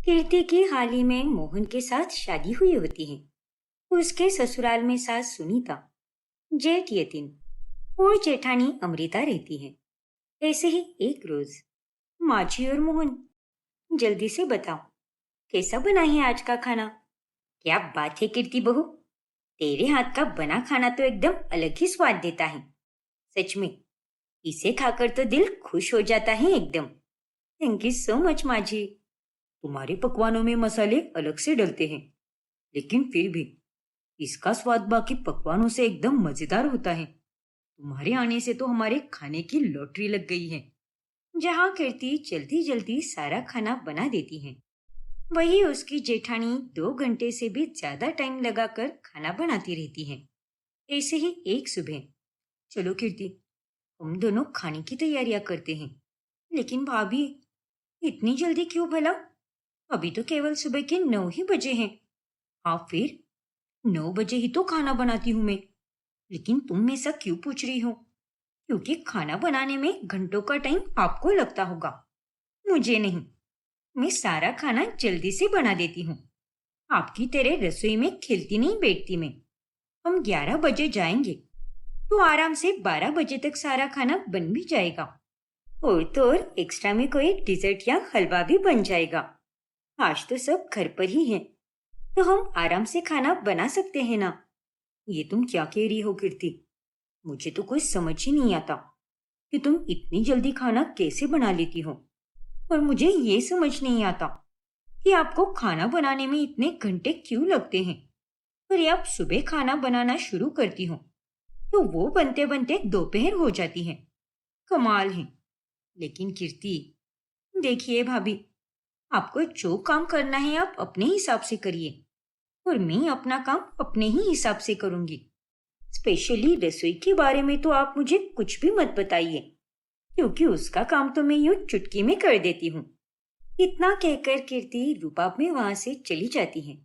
कीर्ति की हाल ही में मोहन के साथ शादी हुई होती है। उसके ससुराल में सास सुनीता, जेठ यतीन और जेठानी अमृता रहती है। ऐसे ही एक रोज माची और मोहन, जल्दी से बताओ, कैसा बना है आज का खाना? क्या बात है कीर्ति बहू, तेरे हाथ का बना खाना तो एकदम अलग ही स्वाद देता है। सच में, इसे खाकर तो दिल खुश हो जाता है एकदम। थैंक यू सो मच माजी। तुम्हारे पकवानों में मसाले अलग से डलते हैं, लेकिन फिर भी इसका स्वाद बाकी पकवानों से एकदम मजेदार होता है। तुम्हारे आने से तो हमारे खाने की लॉटरी लग गई है। जहाँ कीर्ति जल्दी जल्दी सारा खाना बना देती है, वही उसकी जेठानी 2 घंटे से भी ज्यादा टाइम लगाकर खाना बनाती रहती है। ऐसे ही एक सुबह, चलो कीर्ति, हम दोनों खाने की तैयारियां करते हैं। लेकिन भाभी, इतनी जल्दी क्यों भला? अभी तो केवल सुबह के 9 ही बजे हैं। हाँ फिर, 9 बजे ही तो खाना बनाती हूँ मैं। लेकिन तुम ऐसा क्यों पूछ रही हो? क्योंकि खाना बनाने में घंटों का टाइम आपको लगता होगा, मुझे नहीं। मैं सारा खाना जल्दी से बना देती हूँ। आपकी तरह रसोई में खिलती नहीं बैठती मैं। हम 11 बजे जाएंगे तो आराम से 12 बजे तक सारा खाना बन भी जाएगा। और तो और एक्स्ट्रा में कोई डिजर्ट या हलवा भी बन जाएगा। आज तो सब घर पर ही है, तो हम आराम से खाना बना सकते हैं ना? ये तुम क्या कह रही हो कीर्ति? मुझे तो कुछ समझ ही नहीं आता कि तुम इतनी जल्दी खाना कैसे बना लेती हो। और मुझे ये समझ नहीं आता कि आपको खाना बनाने में इतने घंटे क्यों लगते हैं। पर आप सुबह खाना बनाना शुरू करती हो तो वो बनते बनते दोपहर हो जाती है। कमाल है। लेकिन कीर्ति, देखिए भाभी, आपको जो काम करना है आप अपने हिसाब से करिए, और मैं अपना काम अपने ही हिसाब से करूंगी। स्पेशली रसोई के बारे में तो आप मुझे कुछ भी मत बताइए, क्योंकि उसका काम तो मैं यूं चुटकी में कर देती हूँ। इतना कहकर कीर्ति रुबाब में वहां से चली जाती है।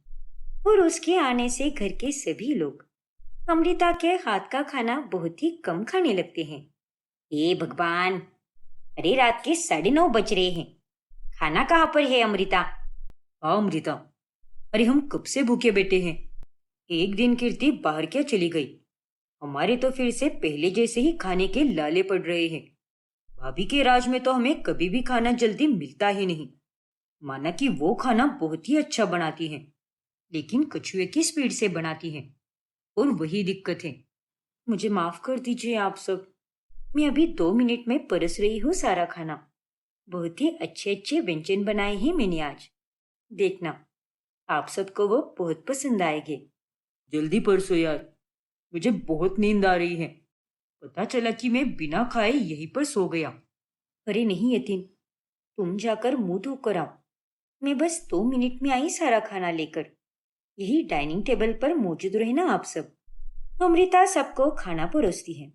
और उसके आने से घर के सभी लोग अमृता के हाथ का खाना बहुत ही कम खाने लगते हैं। हे भगवान, अरे रात के 9:30 बज रहे हैं। खाना कहाँ पर है अमृता? हाँ अमृता, अरे हम कब से भूखे बैठे हैं। एक दिन कीर्ति बाहर क्या चली गई, हमारे तो फिर से पहले जैसे ही खाने के लाले पड़ रहे हैं। भाभी के राज में तो हमें कभी भी खाना जल्दी मिलता ही नहीं। माना कि वो खाना बहुत ही अच्छा बनाती है, लेकिन कछुए की स्पीड से बनाती है, और वही दिक्कत है। मुझे माफ कर दीजिए आप सब। मैं अभी 2 मिनट में परस रही हूँ सारा खाना। बहुत ही अच्छे अच्छे व्यंजन बनाए हैं मैंने आज। देखना, आप सबको वो बहुत पसंद आएंगे। जल्दी परसो यार, मुझे बहुत नींद आ रही है। पता चला कि मैं बिना खाए यहीं पर सो गया। अरे नहीं यतीन, तुम जाकर मुंह धोकर आओ। मैं बस 2 मिनट में आई सारा खाना लेकर। यही डाइनिंग टेबल पर मौजूद रहना आप सब। अमृता सबको खाना परोसती है,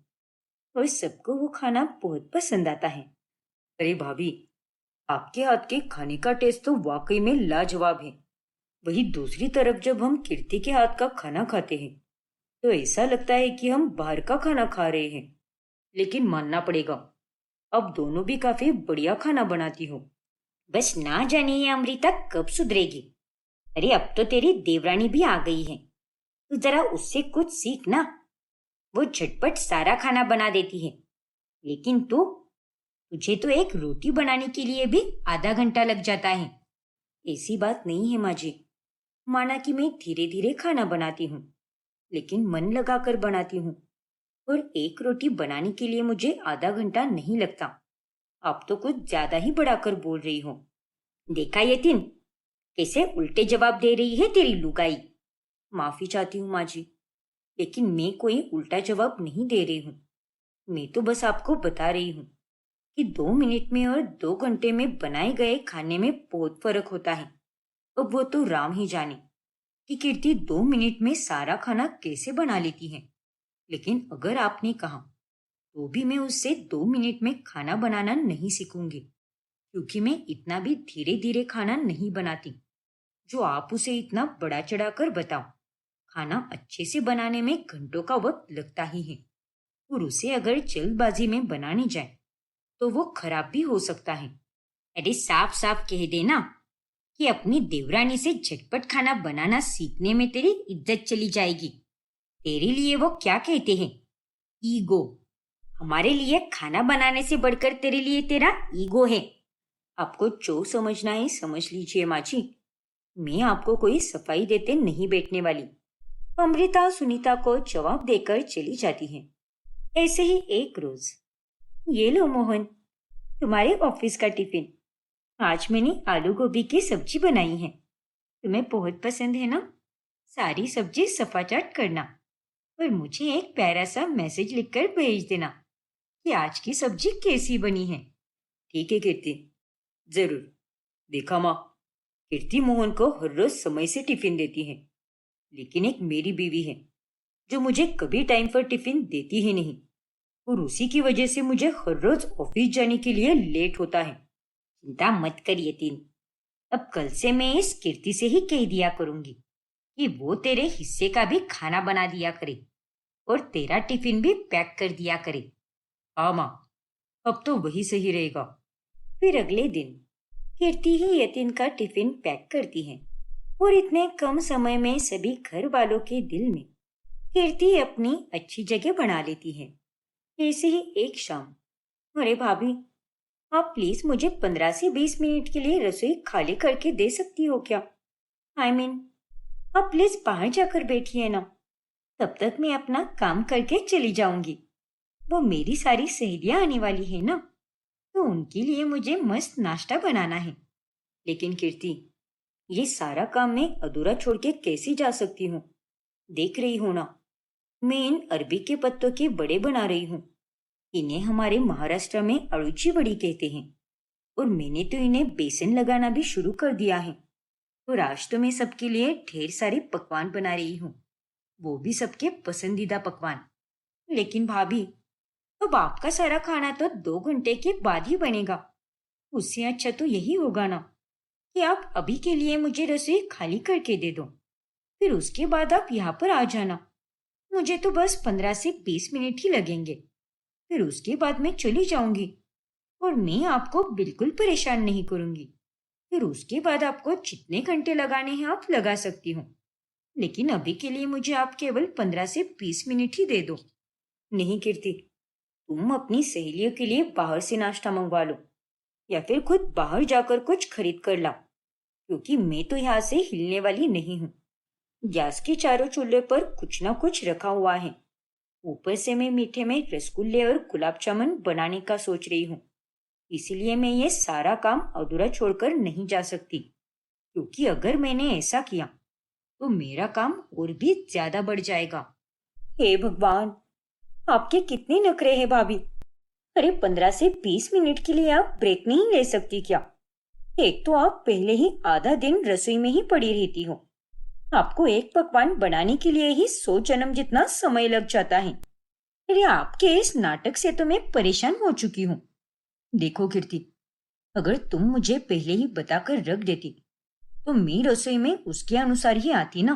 और सबको वो खाना बहुत पसंद आता है। अरे भाभी, आपके हाथ के खाने का टेस्ट तो वाकई में लाजवाब है। वही दूसरी तरफ जब हम कीर्ति के हाथ का खाना खाते हैं तो ऐसा लगता है कि हम बाहर का खाना खा रहे हैं। लेकिन मानना पड़ेगा, अब दोनों भी काफी बढ़िया खाना बनाती हो। बस ना जाने ये अमृता कब सुधरेगी। अरे अब तो तेरी देवरानी भी आ गई है, तू जरा उससे कुछ सीख ना। वो झटपट सारा खाना बना देती है, लेकिन तुझे तो एक रोटी बनाने के लिए भी आधा घंटा लग जाता है। ऐसी बात नहीं है माँ जी। माना कि मैं धीरे धीरे खाना बनाती हूँ, लेकिन मन लगाकर बनाती हूँ, और एक रोटी बनाने के लिए मुझे आधा घंटा नहीं लगता। आप तो कुछ ज्यादा ही बढ़ाकर बोल रही हो। देखा यतीन, कैसे उल्टे जवाब दे रही है तेरी लुगाई। माफी चाहती हूँ माँ जी, लेकिन मैं कोई उल्टा जवाब नहीं दे रही हूँ। मैं तो बस आपको बता रही हूँ कि 2 मिनट में और 2 घंटे में बनाए गए खाने में बहुत फर्क होता है। अब वो तो राम ही जाने कि कीर्ति 2 मिनट में सारा खाना कैसे बना लेती है। लेकिन अगर आपने कहा तो भी मैं उससे 2 मिनट में खाना बनाना नहीं सीखूंगी, क्योंकि मैं इतना भी धीरे धीरे खाना नहीं बनाती जो आप उसे इतना बड़ा चढ़ाकर बताओ। खाना अच्छे से बनाने में घंटों का वक्त लगता ही है, और उसे अगर जल्दबाजी में बनाने जाए तो वो खराब भी हो सकता है। अरे साफ साफ कह देना कि अपनी देवरानी से झटपट खाना बनाना सीखने में तेरी इज्जत चली जाएगी। तेरे लिए वो क्या कहते हैं? ईगो। हमारे लिए खाना बनाने से बढ़कर तेरे लिए तेरा ईगो है। आपको जो समझना है समझ लीजिए माँ जी। मैं आपको कोई सफाई देते नहीं बैठने वाली। अमृता सुनीता को जवाब देकर चली जाती है। ऐसे ही एक रोज, ये लो मोहन, तुम्हारे ऑफिस का टिफिन। आज मैंने आलू गोभी की सब्जी बनाई है। तुम्हें बहुत पसंद है ना? सारी सब्जी सफाचाट करना और मुझे एक प्यारा सा मैसेज लिखकर भेज देना कि आज की सब्जी कैसी बनी है। ठीक है कीर्ति, जरूर। देखा माँ, कीर्ति मोहन को हर रोज समय से टिफिन देती है, लेकिन एक मेरी बीवी है जो मुझे कभी टाइम पर टिफिन देती ही नहीं, और उसी की वजह से मुझे हर रोज ऑफिस जाने के लिए लेट होता है। चिंता मत करिए तीन, अब कल से मैं इस कीर्ति से ही कह दिया करूंगी कि वो तेरे हिस्से का भी खाना बना दिया करे और तेरा टिफिन भी पैक कर दिया करे। हाँ माँ, अब तो वही सही रहेगा। फिर अगले दिन कीर्ति ही यतीन का टिफिन पैक करती है और इतने कम समय में सभी घर वालों के दिल में कीर्ति अपनी अच्छी जगह बना लेती है। ऐसे ही एक शाम, अरे भाभी, आप प्लीज मुझे 15 से 20 मिनट के लिए रसोई खाली करके दे सकती हो क्या? आप प्लीज बाहर जाकर बैठिए ना, तब तक मैं अपना काम करके चली जाऊंगी। वो मेरी सारी सहेलियां आने वाली है ना, तो उनके लिए मुझे मस्त नाश्ता बनाना है। लेकिन कीर्ति, ये सारा काम मैं अधूरा छोड़ के कैसे जा सकती हूँ? देख रही हो ना, मैं इन अरबी के पत्तों के बड़े बना रही हूँ। इन्हें हमारे महाराष्ट्र में अड़ूची बड़ी कहते हैं, और मैंने तो इन्हें बेसन लगाना भी शुरू कर दिया है। और आज तो मैं सबके लिए ढेर सारे पकवान बना रही हूँ, वो भी सबके पसंदीदा पकवान। लेकिन भाभी, अब आपका सारा खाना तो 2 घंटे के बाद ही बनेगा। उससे अच्छा तो यही होगा ना कि आप अभी के लिए मुझे रसोई खाली करके दे दो, फिर उसके बाद आप यहाँ पर आ जाना। मुझे तो बस 15 से 20 मिनट ही लगेंगे, फिर उसके बाद मैं चली जाऊंगी और मैं आपको बिल्कुल परेशान नहीं करूंगी। फिर उसके बाद आपको जितने घंटे लगाने हैं आप लगा सकती हूँ, लेकिन अभी के लिए मुझे आप केवल 15 से 20 मिनट ही दे दो। नहीं कीर्ति, तुम अपनी सहेलियों के लिए बाहर से नाश्ता मंगवा लो या फिर खुद बाहर जाकर कुछ खरीद कर लाओ, क्योंकि मैं तो यहाँ से हिलने वाली नहीं हूँ। गैस के चारों चूल्हे पर कुछ ना कुछ रखा हुआ है। ऊपर से मैं मीठे में रसगुल्ले और गुलाब जामुन बनाने का सोच रही हूँ, इसीलिए मैं ये सारा काम अधूरा छोड़कर नहीं जा सकती, क्योंकि अगर मैंने ऐसा किया तो मेरा काम और भी ज्यादा बढ़ जाएगा। हे भगवान, आपके कितने नखरे हैं भाभी। अरे 15 से 20 मिनट के लिए आप ब्रेक नहीं ले सकती क्या? एक तो आप पहले ही आधा दिन रसोई में ही पड़ी रहती हो। आपको एक पकवान बनाने के लिए ही 100 जन्म जितना समय लग जाता है। अरे आपके इस नाटक से तो मैं परेशान हो चुकी हूँ। देखो कीर्ति, अगर तुम मुझे पहले ही बताकर रख देती तो मैं रसोई में उसके अनुसार ही आती ना,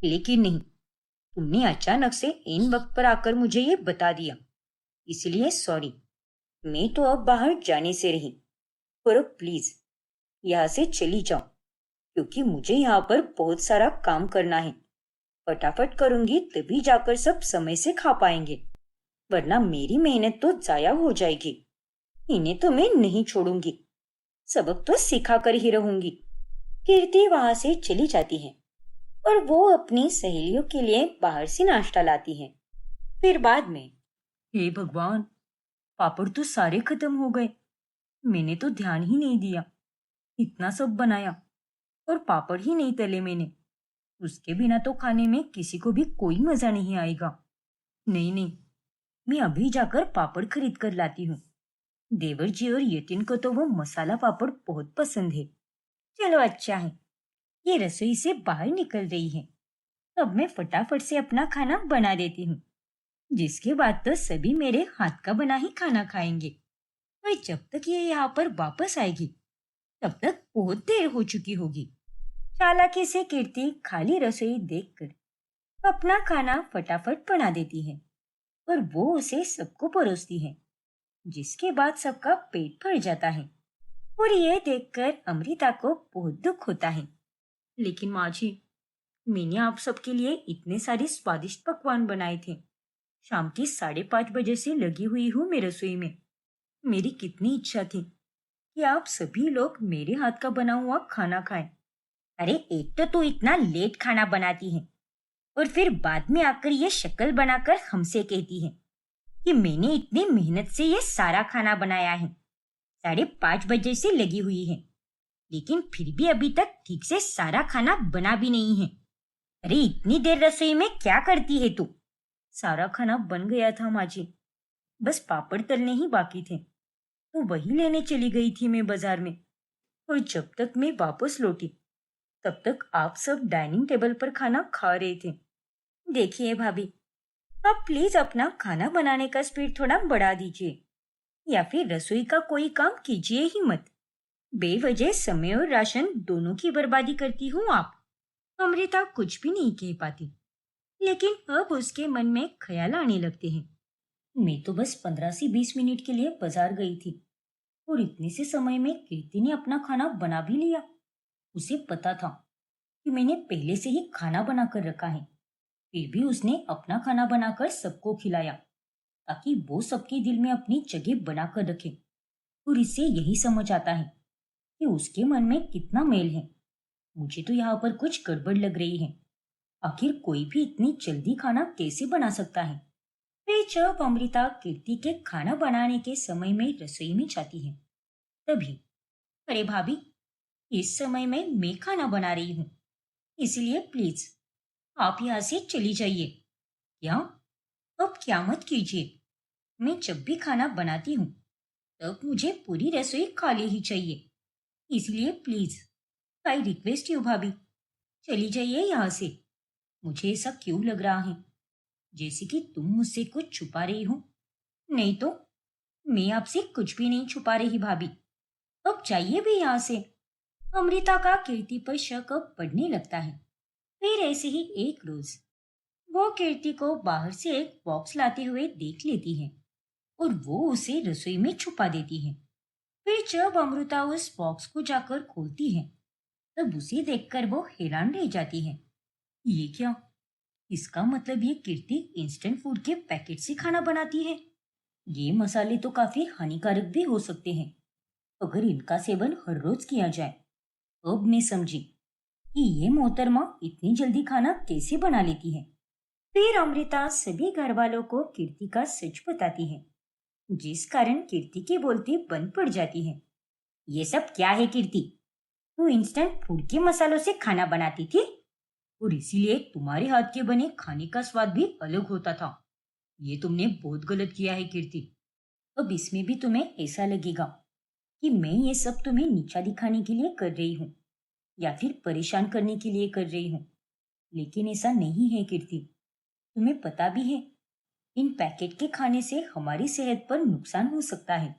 लेकिन नहीं, तुमने अचानक से इन वक्त पर आकर मुझे ये बता दिया, इसलिए सॉरी। मैं तो अब बाहर जाने से रही, पर अब प्लीज यहाँ से चली जाओ, क्योंकि मुझे यहाँ पर बहुत सारा काम करना है। फटाफट करूंगी तभी जाकर सब समय से खा पाएंगे, वरना मेरी मेहनत तो जाया हो जाएगी। इन्हें तो मैं नहीं छोड़ूंगी, सबक तो सिखा कर ही रहूंगी। कीर्ति वहां से चली जाती है और वो अपनी सहेलियों के लिए बाहर से नाश्ता लाती है। फिर बाद में, हे भगवान, पापड़ तो सारे खत्म हो गए। मैंने तो ध्यान ही नहीं दिया। इतना सब बनाया और पापड़ ही नहीं तले मैंने। उसके बिना तो खाने में किसी को भी कोई मजा नहीं आएगा। नहीं नहीं, मैं अभी जाकर पापड़ खरीद कर लाती हूँ। देवर जी और यतिन को तो वो मसाला पापड़ बहुत पसंद है। चलो अच्छा है, ये रसोई से बाहर निकल रही है। अब मैं फटाफट से अपना खाना बना देती हूँ, जिसके बाद तो सभी मेरे हाथ का बना ही खाना खाएंगे। और जब तक ये यहाँ पर वापस आएगी तब तक बहुत देर हो चुकी होगी। चालाकी से कीर्ति खाली रसोई देखकर अपना खाना फटाफट बना देती है और वो उसे सबको परोसती है, जिसके बाद सबका पेट भर जाता है और ये देखकर अमृता को बहुत दुख होता है। लेकिन माँ जी, मैंने आप सबके लिए इतने सारे स्वादिष्ट पकवान बनाए थे। शाम के 5:30 बजे से लगी हुई हूँ मैं रसोई में। मेरी कितनी इच्छा थी कि आप सभी लोग मेरे हाथ का बना हुआ खाना खाएं। अरे एक तो तू इतना लेट खाना बनाती है और फिर बाद में आकर ये शक्ल बनाकर हमसे कहती है कि मैंने इतनी मेहनत से ये सारा खाना बनाया है। 5:30 बजे से लगी हुई है, लेकिन फिर भी अभी तक ठीक से सारा खाना बना भी नहीं है। अरे इतनी देर रसोई में क्या करती है तू? सारा खाना बन गया था माँ जी, बस पापड़ तलने ही बाकी थे, तो वही लेने चली गई थी मैं बाजार में। और जब तक मैं वापस लौटी तब तक आप सब डाइनिंग टेबल पर खाना खा रहे थे। देखिए भाभी, आप प्लीज अपना खाना बनाने का स्पीड थोड़ा बढ़ा दीजिए, या फिर रसोई का कोई काम कीजिए ही मत। बेवजह समय और राशन दोनों की बर्बादी करती हूँ आप। अमृता कुछ भी नहीं कह पाती, लेकिन अब उसके मन में ख्याल आने लगते हैं। मैं तो बस 15 से 20 मिनट के लिए बाजार गई थी और इतने से समय में कीर्ति ने अपना खाना बना भी लिया। उसे पता था कि मैंने पहले से ही खाना बनाकर रखा है, फिर भी उसने अपना खाना बनाकर सबको खिलाया ताकि वो सबके दिल में अपनी जगह बनाकर रखे। और इससे यही समझ आता है कि उसके मन में कितना मेल है। मुझे तो यहाँ पर कुछ गड़बड़ लग रही है। आखिर कोई भी इतनी जल्दी खाना कैसे बना सकता है? फिर जब अमृता कीर्ति के खाना बनाने के समय में रसोई में जाती है, तभी अरे भाभी, इस समय में मैं खाना बना रही हूँ, इसलिए प्लीज आप यहाँ से चली जाइए। क्या? अब क्या मत कीजिए। मैं जब भी खाना बनाती हूँ तब मुझे पूरी रसोई खाली ही चाहिए, इसलिए प्लीज आई रिक्वेस्ट यू भाभी, चली जाइए यहाँ से। मुझे ऐसा क्यों लग रहा है जैसे कि तुम मुझसे कुछ छुपा रही हो। नहीं तो मैं आपसे कुछ भी नहीं छुपा रही भाभी, अब जाइए भी यहाँ से। अमृता का कीर्ति पर शक अब बढ़ने लगता है। फिर ऐसे ही एक रोज वो कीर्ति को बाहर से एक बॉक्स लाते हुए देख लेती है और वो उसे रसोई में छुपा देती है। फिर जब अमृता उस बॉक्स को जाकर खोलती है तब उसे देखकर वो हैरान रह जाती है। ये क्या? इसका मतलब ये कीर्ति इंस्टेंट फूड के पैकेट से खाना बनाती है। ये मसाले तो काफी हानिकारक भी हो सकते हैं अगर इनका सेवन हर रोज किया जाए। अब मैं समझी कि ये मोहतरमा इतनी जल्दी खाना कैसे बना लेती है। फिर अमृता सभी घर वालों को कीर्ति का सच बताती है, जिस कारण कीर्ति की बोलती बंद पड़ जाती है। ये सब क्या है कीर्ति? तू इंस्टेंट फूड के मसालों से खाना बनाती थी और इसीलिए तुम्हारे हाथ के बने खाने का स्वाद भी अलग होता था। ये तुमने बहुत गलत किया है कीर्ति। अब इसमें भी तुम्हें ऐसा लगेगा कि मैं ये सब तुम्हें नीचा दिखाने के लिए कर रही हूँ या फिर परेशान करने के लिए कर रही हूँ, लेकिन ऐसा नहीं है कीर्ति। तुम्हें पता भी है इन पैकेट के खाने से हमारी सेहत पर नुकसान हो सकता है।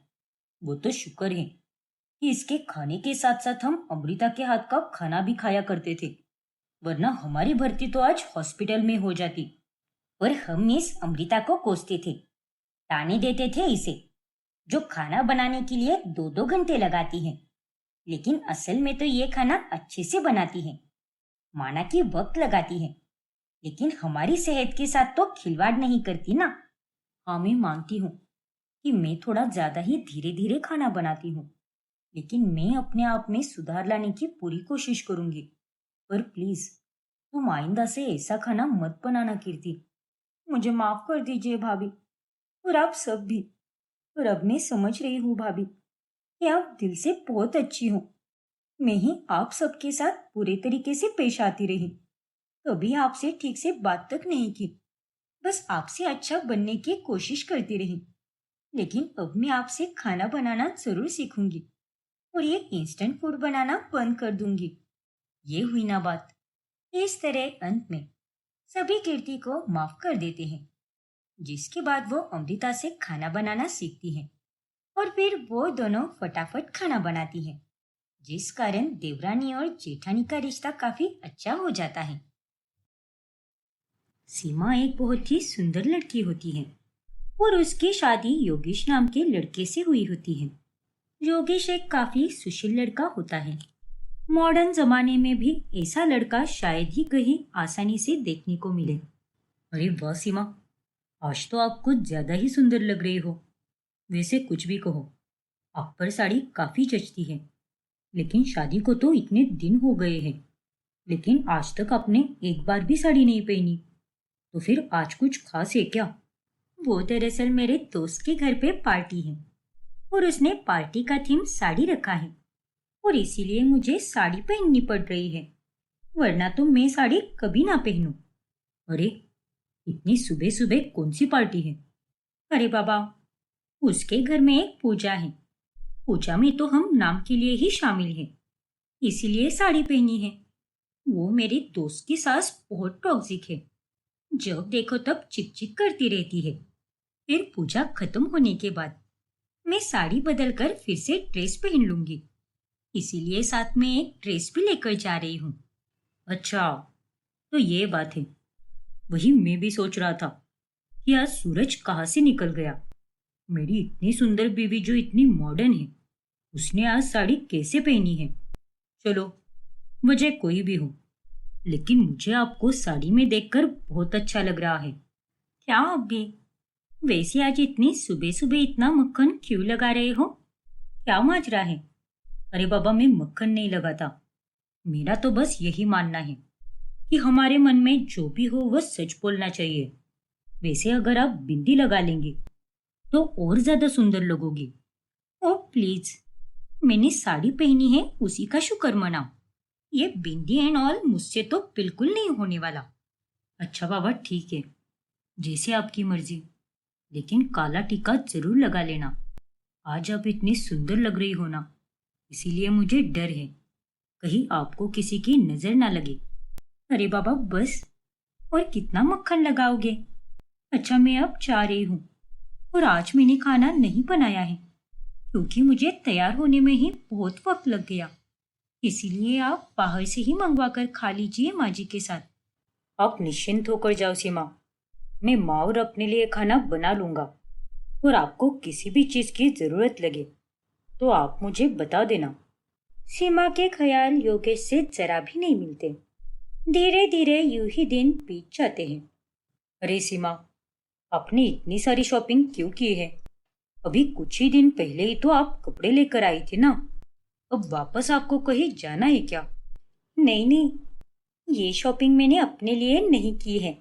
वो तो शुक्र है कि इसके खाने के साथ साथ हम अमृता के हाथ का खाना भी खाया करते थे, वरना हमारी भर्ती तो आज हॉस्पिटल में हो जाती। और हम इस अमृता को कोसते थे, ताने देते थे इसे, जो खाना बनाने के लिए 2-2 घंटे लगाती है, लेकिन असल में तो ये खाना अच्छे से बनाती है। माना कि वक्त लगाती है, लेकिन हमारी सेहत के साथ तो खिलवाड़ नहीं करती ना। हाँ, मैं मानती हूँ कि मैं थोड़ा ज्यादा ही धीरे धीरे खाना बनाती हूँ, लेकिन मैं अपने आप में सुधार लाने की पूरी कोशिश करूंगी। पर प्लीज तुम आइंदा से ऐसा खाना मत बनाना कीर्ति। मुझे माफ कर दीजिए भाभी, और आप सब भी। और अब मैं समझ रही हूँ भाभी कि आप दिल से बहुत अच्छी हो। मैं ही आप सबके साथ पूरे तरीके से पेश आती रही, कभी आपसे ठीक से बात तक नहीं की, बस आपसे अच्छा बनने की कोशिश करती रही। लेकिन अब मैं आपसे खाना बनाना जरूर सीखूंगी और ये इंस्टेंट फूड बनाना बंद कर दूंगी। ये हुई ना बात। इस तरह अंत में सभी कीर्ति को माफ कर देते हैं, जिसके बाद वो अमृता से खाना बनाना सीखती है और फिर वो दोनों फटाफट खाना बनाती है, जिस कारण देवरानी और जेठानी का रिश्ता काफी अच्छा हो जाता है। सीमा एक बहुत ही सुंदर लड़की होती है और उसकी शादी योगेश नाम के लड़के से हुई होती है। योगेश एक काफी सुशील लड़का होता है। मॉडर्न जमाने में भी ऐसा लड़का शायद ही कहीं आसानी से देखने को मिले। अरे वाह सीमा, आज तो आप कुछ ज्यादा ही सुंदर लग रही हो। वैसे कुछ भी कहो, आप पर साड़ी काफी जचती है। लेकिन शादी को तो इतने दिन हो गए हैं, लेकिन आज तक आपने एक बार भी साड़ी नहीं पहनी। तो फिर आज कुछ खास है क्या? वो दरअसल मेरे दोस्त के घर पे पार्टी है और उसने पार्टी का थीम साड़ी रखा है और इसीलिए मुझे साड़ी पहननी पड़ रही है, वरना तो मैं साड़ी कभी ना पहनूं। अरे, इतनी सुबह सुबह कौन सी पार्टी है? अरे बाबा, उसके घर में एक पूजा है। पूजा में तो हम नाम के लिए ही शामिल हैं, इसीलिए साड़ी पहनी है। वो मेरी दोस्त की सास बहुत टॉक्सिक है, जब देखो तब चिक चिक करती रहती है। फिर पूजा खत्म होने के बाद मैं साड़ी बदलकर फिर से ड्रेस पहन लूंगी, इसीलिए साथ में एक ड्रेस भी लेकर जा रही हूँ। अच्छा, तो ये बात है। वही मैं भी सोच रहा था कि आज सूरज कहाँ से निकल गया। मेरी इतनी सुंदर बीवी जो इतनी मॉडर्न है, उसने आज साड़ी कैसे पहनी है? चलो, वजह कोई भी हो, लेकिन मुझे आपको साड़ी में देखकर बहुत अच्छा लग रहा है। क्या अभी? वैसे आज इतनी सुबह सुबह इतना मक्खन क्यों लगा रहे हो? क्या माजरा है? अरे बाबा, मैं मक्खन नहीं लगाता। मेरा तो बस यही मानना है कि हमारे मन में जो भी हो वह सच बोलना चाहिए। वैसे अगर आप बिंदी लगा लेंगे तो और ज्यादा सुंदर लगोगी। ओ प्लीज, मैंने साड़ी पहनी है उसी का शुक्र मनाओ। ये बिंदी एंड ऑल मुझसे तो बिल्कुल नहीं होने वाला। अच्छा बाबा, ठीक है, जैसे आपकी मर्जी। लेकिन काला टीका जरूर लगा लेना। आज आप इतनी सुंदर लग रही हो ना, इसीलिए मुझे डर है कहीं आपको किसी की नजर ना लगे। अरे बाबा बस, और कितना मक्खन लगाओगे? अच्छा, मैं अब जा रही हूँ और आज मैंने खाना नहीं बनाया है क्योंकि मुझे तैयार होने में ही बहुत वक्त लग गया। इसीलिए आप बाहर से ही मंगवा कर खा लीजिए माँ जी के साथ। आप निश्चिंत होकर जाओ सीमा, मैं माँ और अपने लिए खाना बना लूंगा। और आपको किसी भी चीज की जरूरत लगे तो आप मुझे बता देना। सीमा के ख्याल योगेश से जरा भी नहीं मिलते। धीरे धीरे यूं ही दिन बीत जाते हैं। अरे सीमा, आपने इतनी सारी शॉपिंग क्यों की है? अभी कुछ ही दिन पहले ही तो आप कपड़े लेकर आई थी ना। अब वापस आपको कहीं जाना है क्या? नहीं नहीं, ये शॉपिंग मैंने अपने लिए नहीं की है,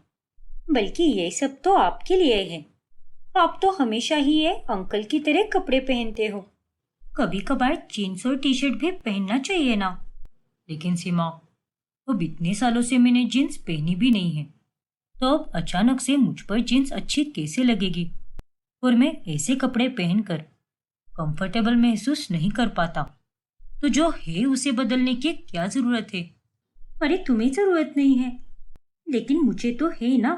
बल्कि ये सब तो आपके लिए है। आप तो हमेशा ही ये अंकल की तरह कपड़े पहनते हो। कभी कभार जीन्स और टी शर्ट भी पहनना चाहिए ना। लेकिन सीमा, अब इतने सालों से मैंने जीन्स पहनी भी नहीं है, तो अब अचानक से मुझ पर जीन्स अच्छी कैसे लगेगी? और मैं ऐसे कपड़े पहनकर कंफर्टेबल महसूस नहीं कर पाता। तो जो है उसे बदलने की क्या जरूरत है? अरे तुम्हें जरूरत नहीं है, लेकिन मुझे तो है ना।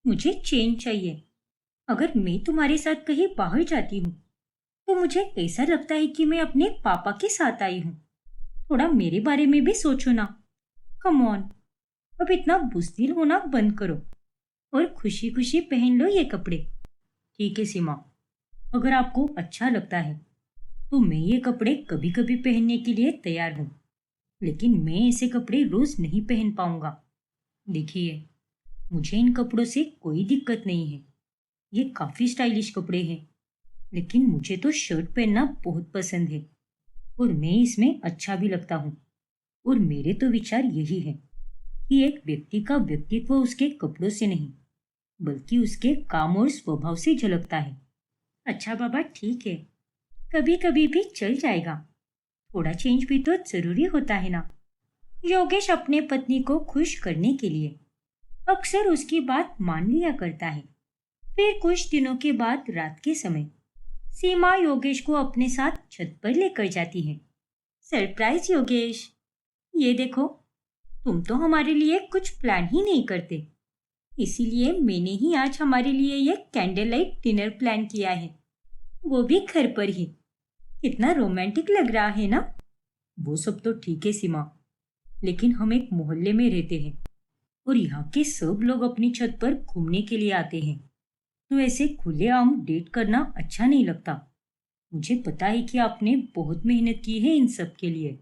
मुझे चेंज चाहिए। अगर मैं तुम्हारे साथ कहीं बाहर जाती हूँ तो मुझे ऐसा लगता है कि मैं अपने पापा के साथ आई हूँ। थोड़ा मेरे बारे में भी सोचो ना। कम ऑन, अब इतना बुज़दिल होना बंद करो और खुशी खुशी पहन लो ये कपड़े। ठीक है सीमा, अगर आपको अच्छा लगता है तो मैं ये कपड़े कभी कभी पहनने के लिए तैयार हूँ, लेकिन मैं ऐसे कपड़े रोज नहीं पहन पाऊंगा। देखिए, मुझे इन कपड़ों से कोई दिक्कत नहीं है। ये काफी स्टाइलिश कपड़े हैं, लेकिन मुझे तो शर्ट पहनना बहुत पसंद है और मैं इसमें अच्छा भी लगता हूँ। और मेरे तो विचार यही है कि एक व्यक्ति का व्यक्तित्व उसके कपड़ों से नहीं, बल्कि उसके काम और स्वभाव से झलकता है। अच्छा बाबा, ठीक है, कभी कभी भी चल जाएगा। थोड़ा चेंज भी तो जरूरी होता है ना। योगेश अपने पत्नी को खुश करने के लिए अक्सर उसकी बात मान लिया करता है। फिर कुछ दिनों के बाद रात के समय सीमा योगेश को अपने साथ छत पर लेकर जाती है। सरप्राइज योगेश, ये देखो, तुम तो हमारे लिए कुछ प्लान ही नहीं करते, इसीलिए मैंने ही आज हमारे लिए ये कैंडल लाइट डिनर प्लान किया है, वो भी घर पर ही। कितना रोमांटिक लग रहा है ना? वो सब तो ठीक है सीमा, लेकिन हम एक मोहल्ले में रहते हैं और यहाँ के सब लोग अपनी छत पर घूमने के लिए आते हैं, तो ऐसे खुलेआम डेट करना अच्छा नहीं लगता। मुझे पता है कि आपने बहुत मेहनत की है इन सब के लिए,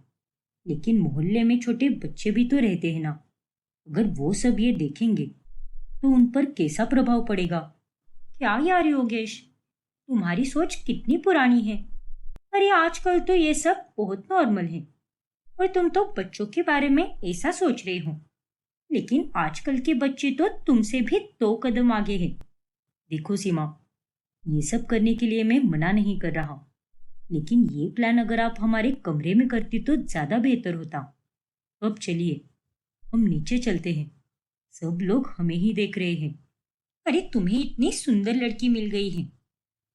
लेकिन मोहल्ले में छोटे बच्चे भी तो रहते हैं ना। अगर वो सब ये देखेंगे तो उन पर कैसा प्रभाव पड़ेगा? क्या यार योगेश, तुम्हारी सोच कितनी पुरानी है। अरे आजकल तो ये सब बहुत नॉर्मल है और तुम तो बच्चों के बारे में ऐसा सोच रहे हो। लेकिन आजकल के बच्चे तो तुमसे भी 2 कदम आगे हैं। देखो सीमा, ये सब करने के लिए मैं मना नहीं कर रहा, लेकिन ये प्लान अगर आप हमारे कमरे में करती तो ज्यादा बेहतर होता। अब चलिए, हम नीचे चलते हैं। सब लोग हमें ही देख रहे हैं। अरे तुम्हें इतनी सुंदर लड़की मिल गई है,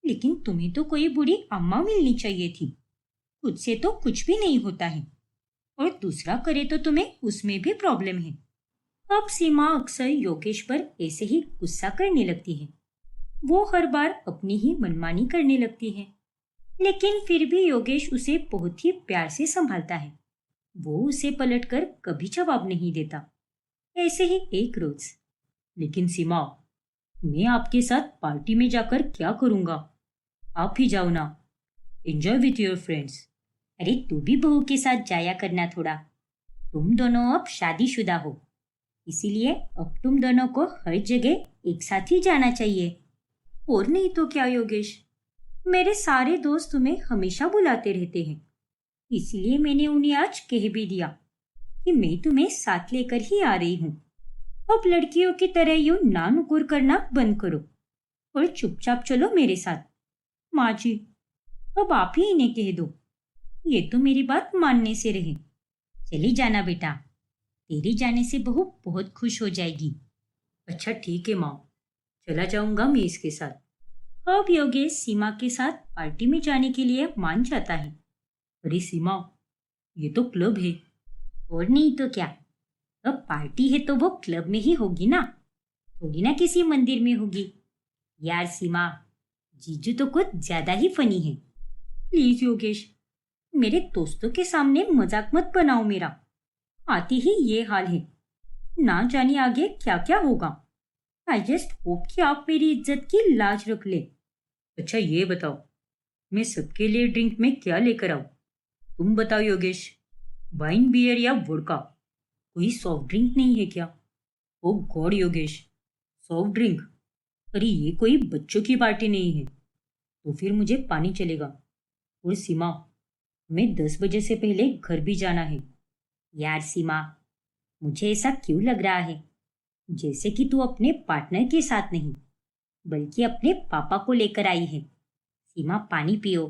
लेकिन तुम्हें तो कोई बुरी अम्मा मिलनी चाहिए थी। खुद से तो कुछ भी नहीं होता है और दूसरा करे तो तुम्हें उसमें भी प्रॉब्लम है। अब सीमा अक्सर योगेश पर ऐसे ही गुस्सा करने लगती है। वो हर बार अपनी ही मनमानी करने लगती है, लेकिन फिर भी योगेश उसे बहुत ही प्यार से संभालता है। वो उसे पलटकर कभी जवाब नहीं देता। ऐसे ही एक रोज, लेकिन सीमा, मैं आपके साथ पार्टी में जाकर क्या करूंगा? आप ही जाओ ना। Enjoy with your friends. अरे तू भी बहू के साथ जाया करना थोड़ा। तुम दोनों अब शादीशुदा हो, इसीलिए अब तुम दोनों को हर जगह एक साथ ही जाना चाहिए। और नहीं तो क्या योगेश, मेरे सारे दोस्त तुम्हें हमेशा बुलाते रहते हैं, इसलिए मैंने उन्हें आज कह भी दिया कि मैं तुम्हें साथ लेकर ही आ रही हूँ। अब लड़कियों की तरह यूं ना नुकुर करना बंद करो और चुपचाप चलो मेरे साथ। माँ जी, अब आप ही इन्हें कह दो, ये तो मेरी बात मानने से रहे। चली जाना बेटा, तेरे जाने से बहू बहुत खुश हो जाएगी। अच्छा ठीक है माँ, चला जाऊंगा मैं इसके साथ। अब योगेश सीमा के साथ पार्टी में जाने के लिए मान जाता है। अरे सीमा, ये तो क्लब है। और नहीं तो क्या, अब पार्टी है तो वो क्लब में ही होगी ना, थोड़ी ना किसी मंदिर में होगी। यार सीमा, जीजू तो कुछ ज्यादा ही फनी है। प्लीज योगेश, मेरे दोस्तों के सामने मजाक मत बनाओ मेरा। आती ही ये हाल है, ना जाने आगे क्या क्या होगा। आई जस्ट होप कि आप मेरी इज्जत की लाज रख ले। अच्छा ये बताओ, मैं सबके लिए ड्रिंक में क्या लेकर आऊं? तुम बताओ योगेश, वाइन, बियर या वोडका? कोई सॉफ्ट ड्रिंक नहीं है क्या? ओ गॉड योगेश, सॉफ्ट ड्रिंक? अरे ये कोई बच्चों की पार्टी नहीं है, तो फिर मुझे पानी चलेगा। और सीमा, मैं 10 बजे से पहले घर भी जाना है। यार सीमा, मुझे ऐसा क्यों लग रहा है जैसे कि तू अपने पार्टनर के साथ नहीं बल्कि अपने पापा को लेकर आई है। सीमा पानी पियो।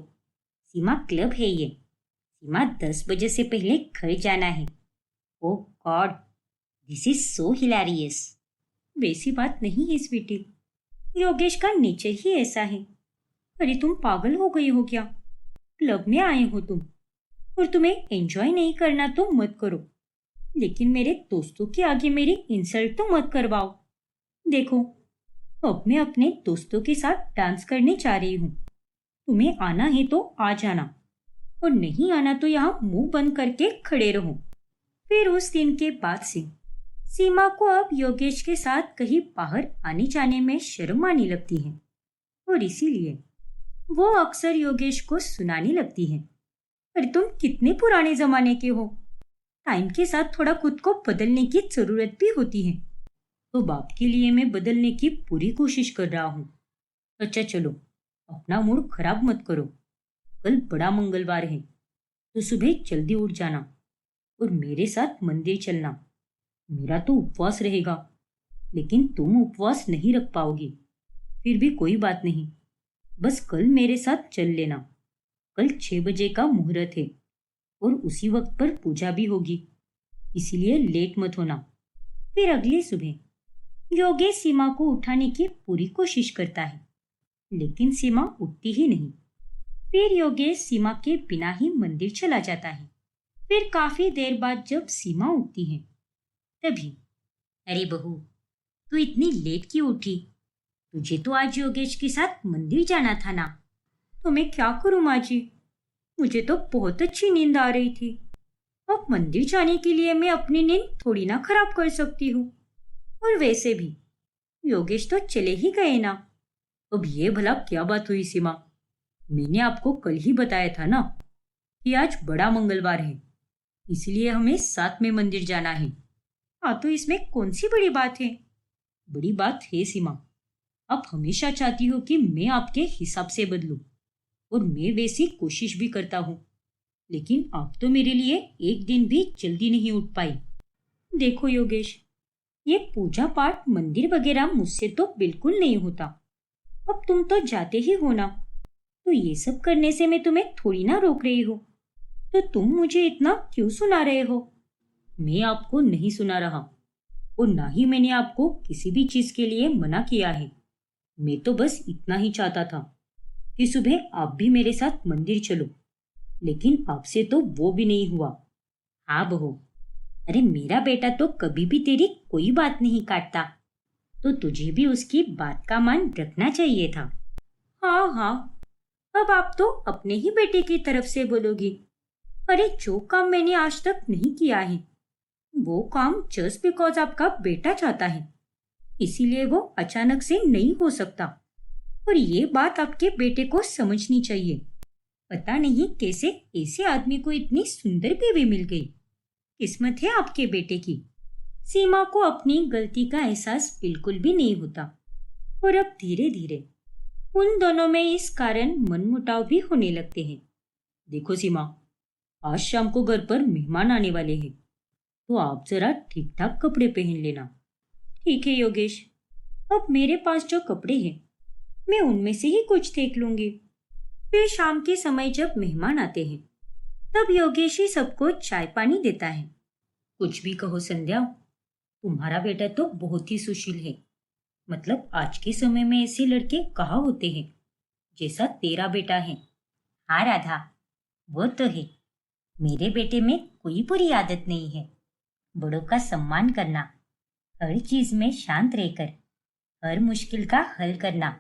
सीमा क्लब है ये। सीमा 10 बजे से पहले घर जाना है। Oh God, this is so hilarious. वैसी बात नहीं है स्वीटी, योगेश का नेचर ही ऐसा है। अरे तुम पागल हो गई हो क्या? क्लब में आए हो तुम, और तुम्हें एंजॉय नहीं करना तो मत करो, लेकिन मेरे दोस्तों के आगे मेरी इंसल्ट तो मत करवाओ। देखो, अब मैं अपने दोस्तों के साथ डांस करने जा रही हूँ। तुम्हें आना है तो आ जाना, और नहीं आना तो यहाँ मुंह बंद करके खड़े रहो। फिर उस दिन के बाद से सीमा को अब योगेश के साथ कहीं बाहर आने जाने में शर्म आने लगती है, और इसीलिए वो अक्सर योगेश को सुनाने लगती है, अरे तुम कितने पुराने जमाने के हो, टाइम के साथ थोड़ा खुद को बदलने की जरूरत भी होती है। तो बाप के लिए मैं बदलने की पूरी कोशिश कर रहा हूँ। अच्छा चलो, अपना मूड खराब मत करो। कल बड़ा मंगलवार है, तो सुबह जल्दी उठ जाना और मेरे साथ मंदिर चलना। मेरा तो उपवास रहेगा, लेकिन तुम उपवास नहीं रख पाओगी। फिर भी कोई बात नहीं, बस कल मेरे साथ चल लेना। कल 6 बजे का मुहूर्त है और उसी वक्त पर पूजा भी होगी, इसीलिए लेट मत होना। फिर अगली सुबह योगेश सीमा को उठाने की पूरी कोशिश करता है, लेकिन सीमा उठती ही नहीं। फिर योगेश सीमा के बिना ही मंदिर चला जाता है। फिर काफी देर बाद जब सीमा उठती है, तभी, अरे बहू, तू इतनी लेट क्यों उठी? तुझे तो आज योगेश के साथ मंदिर जाना था ना। तो मैं क्या करूं माँ जी, मुझे तो बहुत अच्छी नींद आ रही थी। अब मंदिर जाने के लिए मैं अपनी नींद थोड़ी ना खराब कर सकती हूँ। और वैसे भी योगेश तो चले ही गए ना। अब ये भला क्या बात हुई सीमा? मैंने आपको कल ही बताया था ना कि आज बड़ा मंगलवार है, इसलिए हमें साथ में मंदिर जाना है। हाँ, तो इसमें कौन सी बड़ी बात है? बड़ी बात है सीमा, आप हमेशा चाहती हो कि मैं आपके हिसाब से बदलूं, और मैं वैसी कोशिश भी करता हूँ, लेकिन आप तो मेरे लिए एक दिन भी जल्दी नहीं उठ पाई। देखो योगेश, ये पूजा पाठ मंदिर वगैरह मुझसे तो बिल्कुल नहीं होता। अब तुम तो जाते ही हो ना, तो ये सब करने से मैं तुम्हें थोड़ी ना रोक रही हूँ। तो तुम मुझे इतना क्यों सुना रहे हो? मैं आपको नहीं सुना रहा, और ना ही मैंने आपको किसी भी चीज के लिए मना किया है। मैं तो बस इतना ही चाहता था कि सुबह आप भी मेरे साथ मंदिर चलो, लेकिन आपसे तो वो भी नहीं हुआ। हाँ बहू, अरे मेरा बेटा तो कभी भी तेरी कोई बात नहीं काटता, तो तुझे भी उसकी बात का मान रखना चाहिए था। हाँ हाँ, अब आप तो अपने ही बेटे की तरफ से बोलोगी। अरे जो काम मैंने आज तक नहीं किया है, वो काम जस्ट बिकॉज आपका बेटा चाहता है, इसीलिए वो अचानक से नहीं हो सकता। और ये बात आपके बेटे को समझनी चाहिए। पता नहीं कैसे ऐसे आदमी को इतनी सुंदर बीवी मिल गई। किस्मत है आपके बेटे की। सीमा को अपनी गलती का एहसास बिल्कुल भी नहीं होता, और अब धीरे धीरे उन दोनों में इस कारण मनमुटाव भी होने लगते हैं। देखो सीमा, आज शाम को घर पर मेहमान आने वाले हैं, तो आप जरा ठीक ठाक कपड़े पहन लेना। ठीक है योगेश, अब मेरे पास जो कपड़े हैं मैं उनमें से ही कुछ देख लूंगी। फिर शाम के समय जब मेहमान आते हैं तब योगेश ही सबको चाय पानी देता है। कुछ भी कहो संध्या, तुम्हारा बेटा तो बहुत ही सुशील है। मतलब आज के समय में ऐसे लड़के कहाँ होते हैं जैसा तेरा बेटा है। हाँ राधा, वो तो है। मेरे बेटे में कोई बुरी आदत नहीं है। बड़ों का सम्मान करना, हर चीज में शांत रहकर हर मुश्किल का हल करना,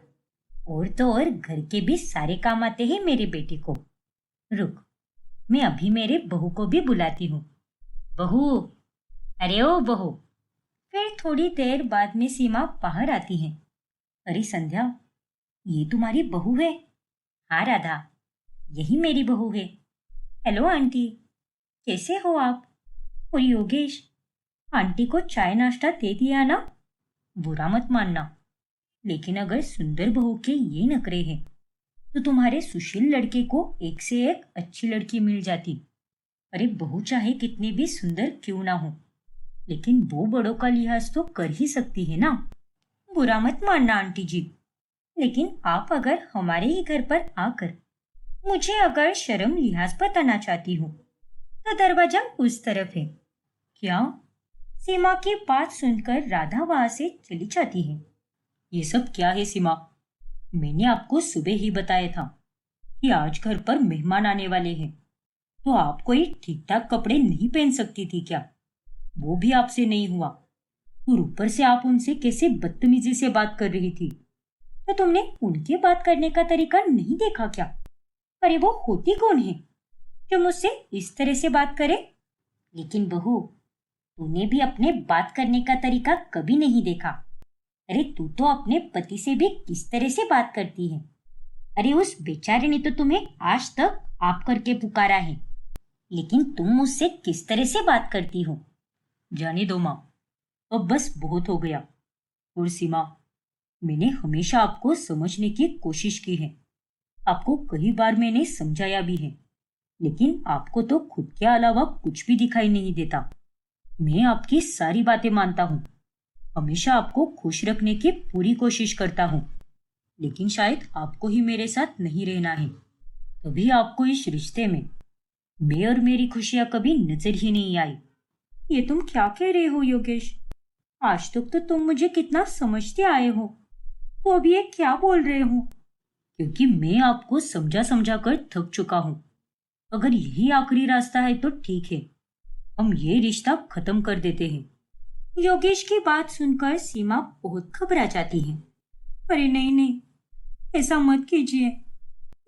और तो और घर के भी सारे काम आते हैं मेरे बेटे को। रुक, मैं अभी मेरे बहू को भी बुलाती हूँ। बहू, अरे ओ बहू। फिर थोड़ी देर बाद में सीमा बाहर आती है। अरे संध्या, ये तुम्हारी बहू है? हाँ राधा, यही मेरी बहू है। हेलो आंटी, कैसे हो आप? और योगेश, आंटी को चाय नाश्ता दे दिया ना? बुरा मत मानना, लेकिन अगर सुंदर बहू के ये नखरे हैं तो तुम्हारे सुशील लड़के को एक से एक अच्छी लड़की मिल जाती। अरे बहू चाहे कितनी भी सुंदर क्यों ना हो, लेकिन वो बड़ों का लिहाज तो कर ही सकती है ना। बुरा मत मानना आंटी जी, लेकिन आप अगर हमारे ही घर पर आकर मुझे अगर शर्म लिहाज बताना चाहती हो तो दरवाजा उस तरफ है। क्या? सीमा की बात सुनकर राधा वहां से चली जाती है। ये सब क्या है सीमा? मैंने आपको सुबह ही बताया था कि आज घर पर मेहमान आने वाले हैं, तो आप कोई ठीक ठाक कपड़े नहीं पहन सकती थी क्या? वो भी आपसे नहीं हुआ, और ऊपर से आप उनसे कैसे बदतमीजी से बात कर रही थी। तो तुमने उनके बात करने का तरीका नहीं देखा क्या? अरे वो होती कौन है जो मुझसे इस तरह से बात करे? लेकिन बहू, तूने भी अपने बात करने का तरीका कभी नहीं देखा। अरे तू तो अपने पति से भी किस तरह से बात करती है। अरे उस बेचारे ने तो तुम्हें आज तक आप करके पुकारा है, लेकिन तुम मुझसे किस तरह से बात करती हो? जाने दो माँ, अब बस बहुत हो गया। और सीमा, मैंने हमेशा आपको समझने की कोशिश की है, आपको कई बार मैंने समझाया भी है, लेकिन आपको तो खुद के अलावा कुछ भी दिखाई नहीं देता। मैं आपकी सारी बातें मानता हूँ, हमेशा आपको खुश रखने की पूरी कोशिश करता हूँ, लेकिन शायद आपको ही मेरे साथ नहीं रहना है, तभी आपको इस रिश्ते में मैं और मेरी खुशियां कभी नजर ही नहीं आई। ये तुम क्या कह रहे हो योगेश? आज तक तो तुम मुझे कितना समझते आए हो, तो अब ये क्या बोल रहे हो? क्योंकि मैं आपको समझा समझा कर थक चुका हूँ। अगर यही आखिरी रास्ता है तो ठीक है, हम ये रिश्ता खत्म कर देते हैं। योगेश की बात सुनकर सीमा बहुत घबरा जाती है। अरे नहीं नहीं, ऐसा मत कीजिए,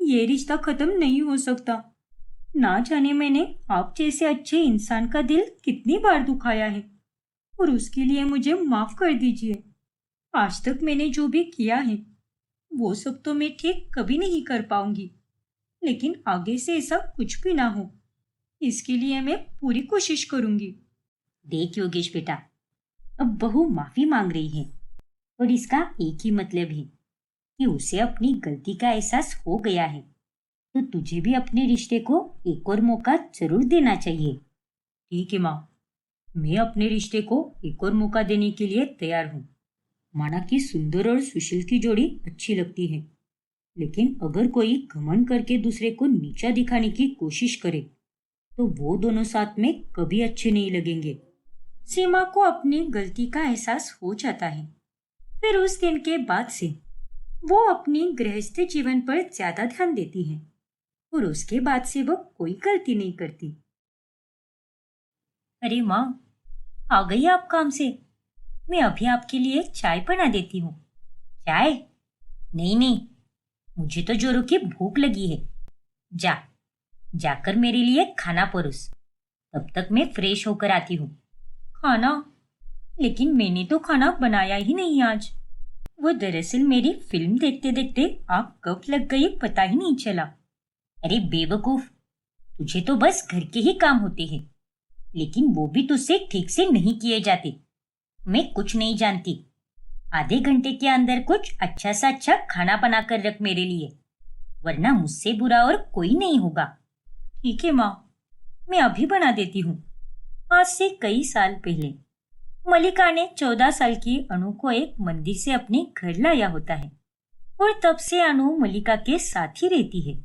ये रिश्ता खत्म नहीं हो सकता। ना जाने मैंने आप जैसे अच्छे इंसान का दिल कितनी बार दुखाया है, और उसके लिए मुझे माफ कर दीजिए। आज तक मैंने जो भी किया है वो सब तो मैं ठीक कभी नहीं कर पाऊंगी। लेकिन आगे से ऐसा कुछ भी ना हो, इसके लिए मैं पूरी कोशिश करूंगी। देख योगेश बेटा, अब बहू माफी मांग रही है और इसका एक ही मतलब है कि उसे अपनी गलती का एहसास हो गया है, तो तुझे भी अपने रिश्ते को एक और मौका जरूर देना चाहिए। ठीक है माँ, मैं अपने रिश्ते को एक और मौका देने के लिए तैयार हूँ। माना कि सुंदर और सुशील की जोड़ी अच्छी लगती है, लेकिन अगर कोई घमंड करके दूसरे को नीचा दिखाने की कोशिश करे तो वो दोनों साथ में कभी अच्छे नहीं लगेंगे। सीमा को अपनी गलती का एहसास हो जाता है। फिर उस दिन के बाद से वो अपनी गृहस्थ जीवन पर ज्यादा ध्यान देती है और उसके बाद से वो कोई गलती नहीं करती। अरे माँ, आ गई आप काम से? मैं अभी आपके लिए चाय बना देती हूँ। चाय? नहीं नहीं, मुझे तो जोरों की भूख लगी है। जाकर मेरे लिए खाना परोस, तब तक मैं फ्रेश होकर आती हूँ। खाना? लेकिन मैंने तो खाना बनाया ही नहीं आज। वो दरअसल मेरी फिल्म देखते देखते आग कब लग गई पता ही नहीं चला। अरे बेवकूफ, तुझे तो बस घर के ही काम होते हैं, लेकिन वो भी तुझसे ठीक से नहीं किए जाते। मैं कुछ नहीं जानती। आधे घंटे के अंदर कुछ अच्छा सा अच्छा खाना बना कर रख मेरे लिए, वरना मुझसे बुरा और कोई नहीं होगा। ठीक है माँ, मैं अभी बना देती हूँ। आज से कई साल पहले मलिका ने 14 साल की अनु को एक मंदिर से अपने घर लाया होता है और तब से अनु मलिका के साथ ही रहती है।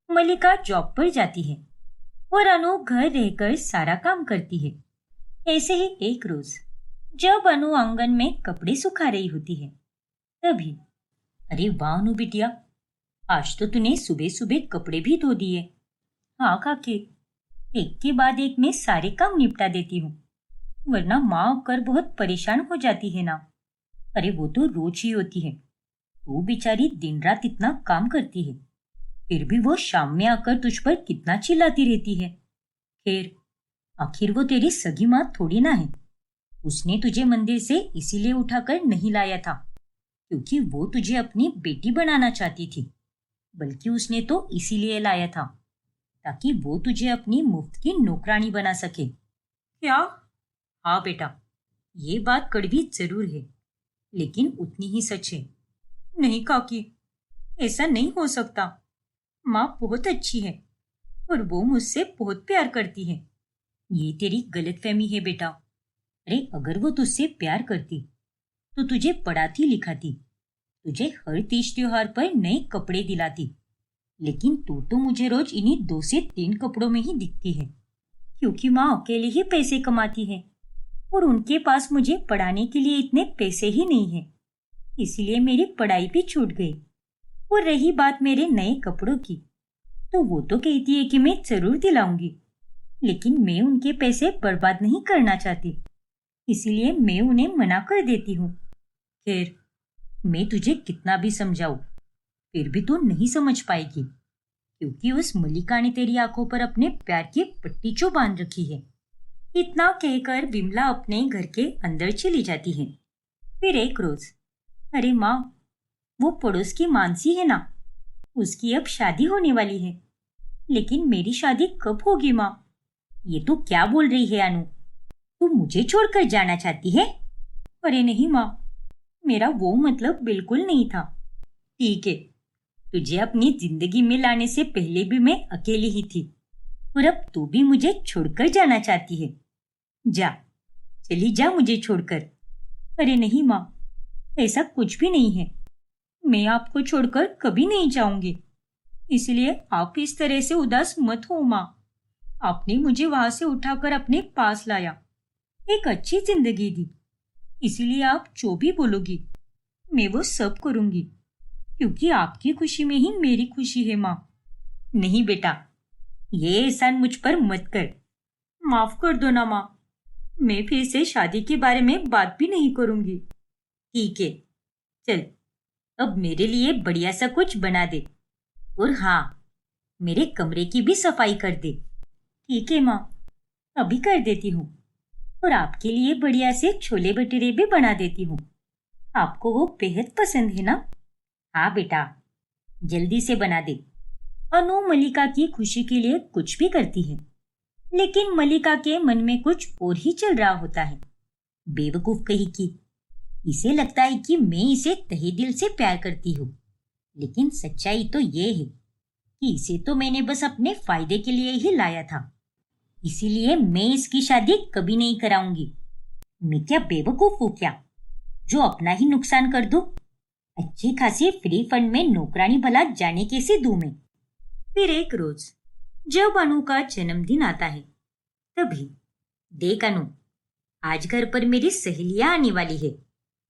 मलिका जॉब पर जाती है और अनु घर रहकर सारा काम करती है। ऐसे ही एक रोज जब अनु आंगन में कपड़े सुखा रही होती है, तभी अरे वाह अनु बिटिया, आज तो तूने सुबह सुबह कपड़े भी धो दिए। हाँ काकी, एक के बाद एक मैं सारे काम निपटा देती हूँ, वरना माँ होकर बहुत परेशान हो जाती है ना। अरे वो तो रोज ही होती है, तू बेचारी दिन रात इतना काम करती है, फिर भी वो शाम में आकर तुझ पर कितना चिल्लाती रहती है। खैर, आखिर वो तेरी सगी माँ थोड़ी ना है। उसने तुझे मंदिर से इसीलिए उठाकर नहीं लाया था क्योंकि वो तुझे अपनी बेटी बनाना चाहती थी, बल्कि उसने तो इसीलिए लाया था ताकि वो तुझे अपनी मुफ्त की नौकरानी बना सके। क्या? हाँ बेटा, ये बात कड़वी जरूर है, लेकिन उतनी ही सच है। नहीं काकी, ऐसा नहीं हो सकता। माँ बहुत अच्छी है और वो मुझसे बहुत प्यार करती है। ये तेरी गलतफहमी है बेटा। अरे अगर वो तुझसे प्यार करती तो तुझे पढ़ाती लिखाती, तुझे हर तीज त्योहार पर नए कपड़े दिलाती, लेकिन तू तो मुझे रोज इन्हीं 2 से 3 कपड़ों में ही दिखती है, क्योंकि माँ अकेले ही पैसे कमाती है और उनके पास मुझे पढ़ाने के लिए इतने पैसे ही नहीं है, इसीलिए मेरी पढ़ाई भी छूट गई। और रही बात मेरे नए कपड़ों की, तो वो तो कहती है कि मैं जरूर दिलाऊंगी, लेकिन मैं उनके पैसे बर्बाद नहीं करना चाहती, इसीलिए मैं उन्हें मना कर देती हूँ। खैर, मैं तुझे कितना भी समझाऊं, फिर भी तू नहीं समझ पाएगी, क्योंकि उस मलिका ने तेरी आंखों पर अपने प्यार की पट्टी जो बांध रखी है। इतना कहकर विमला अपने घर के अंदर चली जाती है। फिर एक रोज, अरे माँ, वो पड़ोस की मानसी है ना, उसकी अब शादी होने वाली है। लेकिन मेरी शादी कब होगी माँ? ये तू क्या बोल रही है अनु? तू मुझे छोड़कर जाना चाहती है? अरे नहीं माँ, मेरा वो मतलब बिल्कुल नहीं था। ठीक है, तुझे अपनी जिंदगी में लाने से पहले भी मैं अकेली ही थी, और अब तू भी मुझे छोड़कर जाना चाहती है। जा, चली जा मुझे छोड़कर। अरे नहीं माँ, ऐसा कुछ भी नहीं है। मैं आपको छोड़कर कभी नहीं जाऊंगी, इसलिए आप इस तरह से उदास मत हो माँ। आपने मुझे वहां से उठाकर अपने पास लाया, एक अच्छी जिंदगी दी, इसीलिए आप जो भी बोलोगी मैं वो सब करूंगी, क्योंकि आपकी खुशी में ही मेरी खुशी है माँ। नहीं बेटा, ये एहसान मुझ पर मत कर। माफ कर दो ना माँ, मैं फिर से शादी के बारे में बात भी नहीं करूंगी। ठीक है, चल अब मेरे लिए बढ़िया सा कुछ बना दे, और हाँ, मेरे कमरे की भी सफाई कर दे। ठीक है माँ, अभी कर देती हूँ। और आपके लिए बढ़िया से छोले भटूरे भी बना देती हूँ, आपको वो बेहद पसंद है ना? हाँ बेटा, जल्दी से बना दे। अनु मलिका की खुशी के लिए कुछ भी करती है, लेकिन मलिका के मन में कुछ और ही चल रहा होता है। बेवकूफ कहीं की, इसे लगता है कि मैं इसे तहे दिल से प्यार करती हूँ, लेकिन सच्चाई तो ये है कि इसे तो मैंने बस अपने फायदे के लिए ही लाया था, इसीलिए मैं इसकी शादी कभी नहीं कराऊंगी। मैं क्या बेवकूफ हूँ क्या, जो अपना ही नुकसान कर दूं? अच्छी खासी फ्री फंड में नौकरानी भला जाने कैसे दूं मैं? फिर एक रोज जब अनु का जन्मदिन आता है, तभी, देख अनु, आज घर पर मेरी सहेलियां आने वाली है,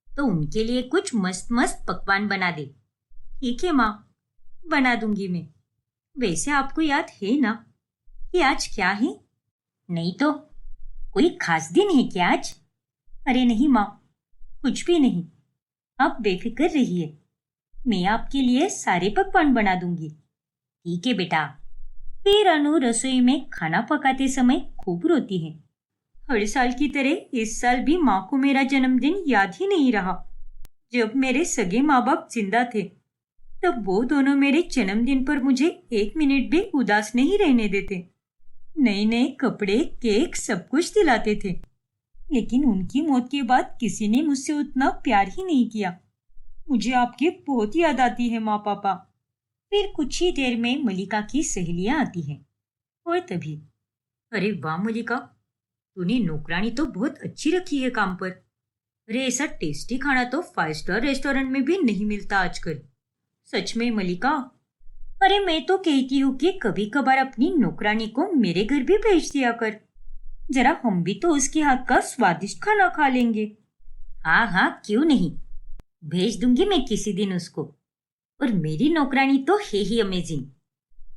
तो उनके लिए कुछ मस्त मस्त पकवान बना दे। ठीक है माँ, बना दूंगी मैं। वैसे आपको याद है ना कि आज क्या है? नहीं तो, कोई खास दिन है क्या आज? अरे नहीं माँ, कुछ भी नहीं, आप बेफिक्र रहिए, मैं आपके लिए सारे पकवान बना दूंगी। ठीक है बेटा। फिर अनु रसोई में खाना पकाते समय खूब रोती है। हर साल की तरह इस साल भी माँ को मेरा जन्मदिन याद ही नहीं रहा। जब मेरे सगे माँ बाप जिंदा थे, तब वो दोनों मेरे जन्मदिन पर मुझे एक मिनट भी उदास नहीं रहने देते। नए नए कपड़े, केक सब कुछ दिलाते थे, लेकिन उनकी मौत के बाद किसी ने मुझसे उतना प्यार ही नहीं किया। मुझे आपकी बहुत याद आती है माँ पापा। फिर कुछ ही देर में मलिका की सहेलियां आती हैं, और तभी, अरे वाह मलिका, तूने नौकरानी तो बहुत अच्छी रखी है काम पर। अरे ऐसा टेस्टी खाना तो 5 स्टार रेस्टोरेंट में भी नहीं मिलता आजकल। सच में मलिका, अरे मैं तो कहती हूँ कि कभी कभार अपनी नौकरानी को मेरे घर भी भेज दिया कर, जरा हम भी तो उसके हाथ का स्वादिष्ट खाना खा लेंगे। हाँ हाँ, क्यों नहीं, भेज दूंगी मैं किसी दिन उसको। और मेरी नौकरानी तो है ही अमेजिंग,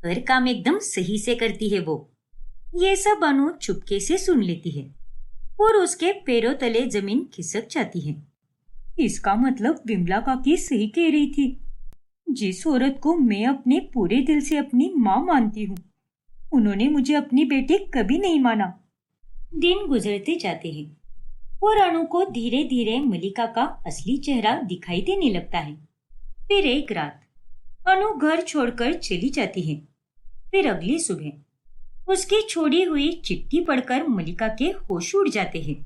हर काम एकदम सही से करती है वो। ये सब अनु चुपके से सुन लेती है और उसके पैरों तले जमीन खिसक जाती है। इसका मतलब विमला काकी सही कह रही थी। जिस औरत को मैं अपने पूरे दिल से अपनी माँ मानती हूँ, उन्होंने मुझे अपनी बेटी कभी नहीं माना। दिन गुजरते जाते हैं और अनु को धीरे धीरे मलिका का असली चेहरा दिखाई देने लगता है। फिर एक रात अनु घर छोड़कर चली जाती है। फिर अगली सुबह उसकी छोड़ी हुई चिट्ठी पढ़कर मलिका के होश उड़ जाते हैं।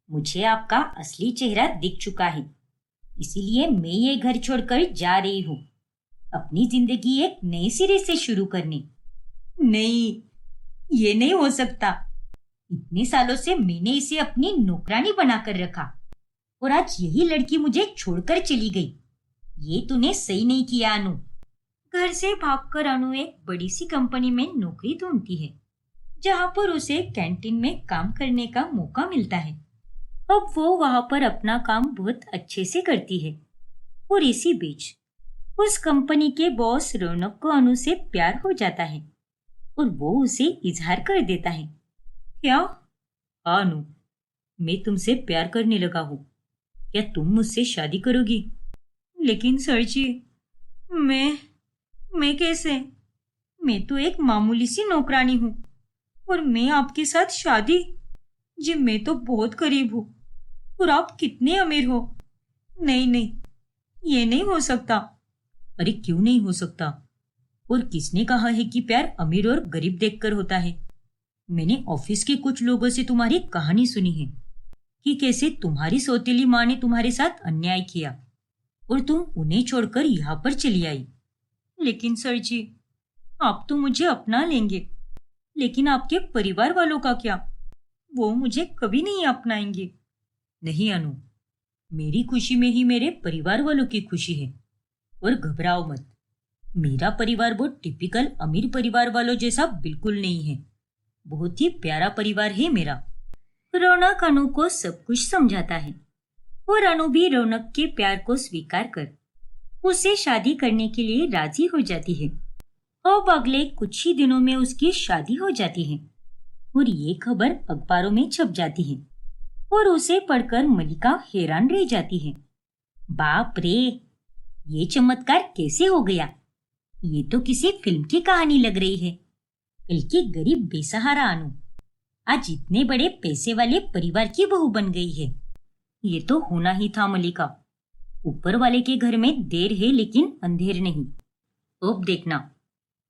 मुझे आपका असली चेहरा दिख चुका है, इसीलिए मैं ये घर छोड़कर जा रही हूँ, अपनी जिंदगी एक नए सिरे से शुरू करने। नहीं, ये नहीं हो सकता। इतने सालों से मैंने इसे अपनी नौकरानी बनाकर रखा, और आज यही लड़की मुझे छोड़कर चली गई। ये तूने सही नहीं किया अनु। घर से भागकर अनु एक बड़ी सी कंपनी में नौकरी ढूंढती है, जहाँ पर उसे कैंटीन में काम करने का मौका मिलता है। अब वो वहां पर अपना काम बहुत अच्छे से करती है, और इसी बीच उस कंपनी के बॉस रौनक को अनु से प्यार हो जाता है, और वो उसे इजहार कर देता है। क्या? हाँ अनु, मैं तुमसे प्यार करने लगा हूँ, क्या तुम मुझसे शादी करोगी? लेकिन सर जी, मैं कैसे? मैं तो एक मामूली सी नौकरानी हूँ, और मैं आपके साथ शादी? जी मैं तो बहुत गरीब हूँ, और आप कितने अमीर हो। नहीं नहीं, ये नहीं हो सकता। अरे क्यों नहीं हो सकता? और किसने कहा है कि प्यार अमीर और गरीब देखकर होता है? मैंने ऑफिस के कुछ लोगों से तुम्हारी कहानी सुनी है कि कैसे तुम्हारी सौतेली माँ ने तुम्हारे साथ अन्याय किया और तुम उन्हें छोड़कर यहाँ पर चली आई। लेकिन सर जी, आप तो मुझे अपना लेंगे, लेकिन आपके परिवार वालों का क्या? वो मुझे कभी नहीं अपनाएंगे। नहीं अनु, मेरी खुशी में ही मेरे परिवार वालों की खुशी है, और घबराओ मत, मेरा परिवार वो टिपिकल अमीर परिवार वालों जैसा बिल्कुल नहीं है। बहुत ही प्यारा परिवार है मेरा। रौनक अनु को सब कुछ समझाता है, और अनु भी रौनक के प्यार को स्वीकार कर उससे शादी करने के लिए राजी हो जाती है। अब अगले कुछ ही दिनों में उसकी शादी हो जाती है, और ये खबर अखबारों में छप जाती है, और उसे पढ़कर मलिका हैरान रह जाती है। बाप रे, ये चमत्कार कैसे हो गया? ये तो किसी फिल्म की कहानी लग रही है। कल की गरीब बेसहारा अनु आज इतने बड़े पैसे वाले परिवार की बहू बन गई है। ये तो होना ही था मलिका। ऊपर वाले के घर में देर है लेकिन अंधेर नहीं। अब देखना,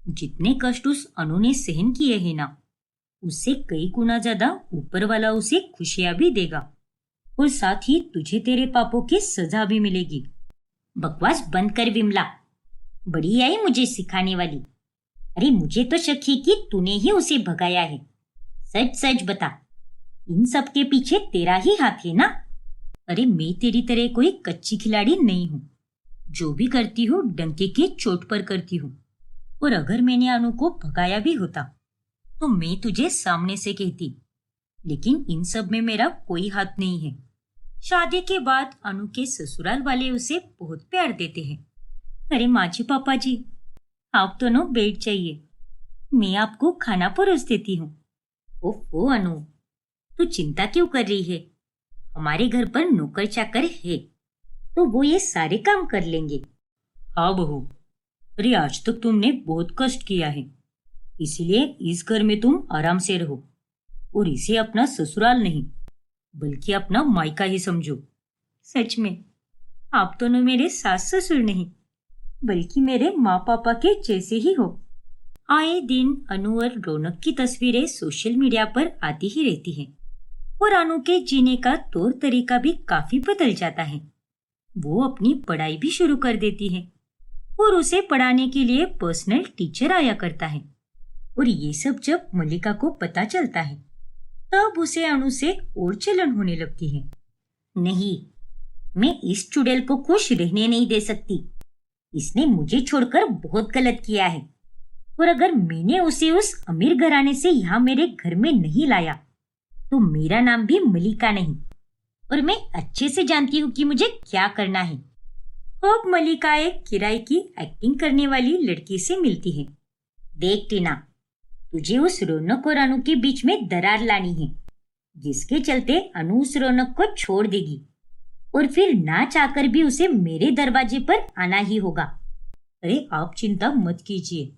जितने कष्ट उस अनु ने सहन किए हैं ना, उससे कई गुना ज्यादा ऊपर वाला उसे खुशियां भी देगा और साथ ही तुझे तेरे पापों की सजा भी मिलेगी। बकवास बंद कर विमला, बड़ी आई मुझे सिखाने वाली। अरे मुझे तो शक है कि तूने ही उसे भगाया है। सच सच बता, इन सब के पीछे तेरा ही हाथ है ना? अरे मैं तेरी तरह कोई कच्ची खिलाड़ी नहीं हूँ। जो भी करती हूँ डंके की चोट पर करती हूँ। और अगर मैंने अनु को भगाया भी होता तो मैं तुझे सामने से कहती, लेकिन इन सब में मेरा कोई हाथ नहीं है। शादी के बाद अनु के ससुराल वाले उसे बहुत प्यार देते हैं। अरे माँ जी, पापा जी, आप दोनों बैठ जाइए, मैं आपको खाना परोस देती हूँ। ओहो अनु, तू चिंता क्यों कर रही है? हमारे घर पर नौकर चाकर है तो वो ये सारे काम कर लेंगे। हाँ बहू, अरे आज तक तुमने बहुत कष्ट किया है, इसीलिए इस घर में तुम आराम से रहो और इसे अपना ससुराल नहीं बल्कि अपना मायका ही समझो। सच में आप दोनों मेरे सास ससुर नहीं बल्कि मेरे माँ पापा के जैसे ही हो। आए दिन अनु और रौनक की तस्वीरें सोशल मीडिया पर आती ही रहती हैं और अनु के जीने का तौर तरीका भी काफी बदल जाता है। वो अपनी पढ़ाई भी शुरू कर देती है और उसे पढ़ाने के लिए पर्सनल टीचर आया करता है। और ये सब जब मल्लिका को पता चलता है तब उसे अनु से और जलन होने लगती है। नहीं, मैं इस चुड़ैल को खुश रहने नहीं दे सकती। इसने मुझे छोड़कर बहुत गलत किया है और अगर मैंने उसे उस अमीर घराने से यहाँ मेरे घर में नहीं लाया तो मेरा नाम भी मल्लिका नहीं और मैं अच्छे से जानती हूँ कि मुझे क्या करना है। अब मल्लिका एक किराए की एक्टिंग करने वाली लड़की से मिलती है। देख टीना, तुझे उस रौनक और अनु के बीच में दरार लानी है, जिसके चलते अनु उस रौनक को छोड़ देगी और फिर ना चाहकर भी उसे मेरे दरवाजे पर आना ही होगा। अरे आप चिंता मत कीजिए,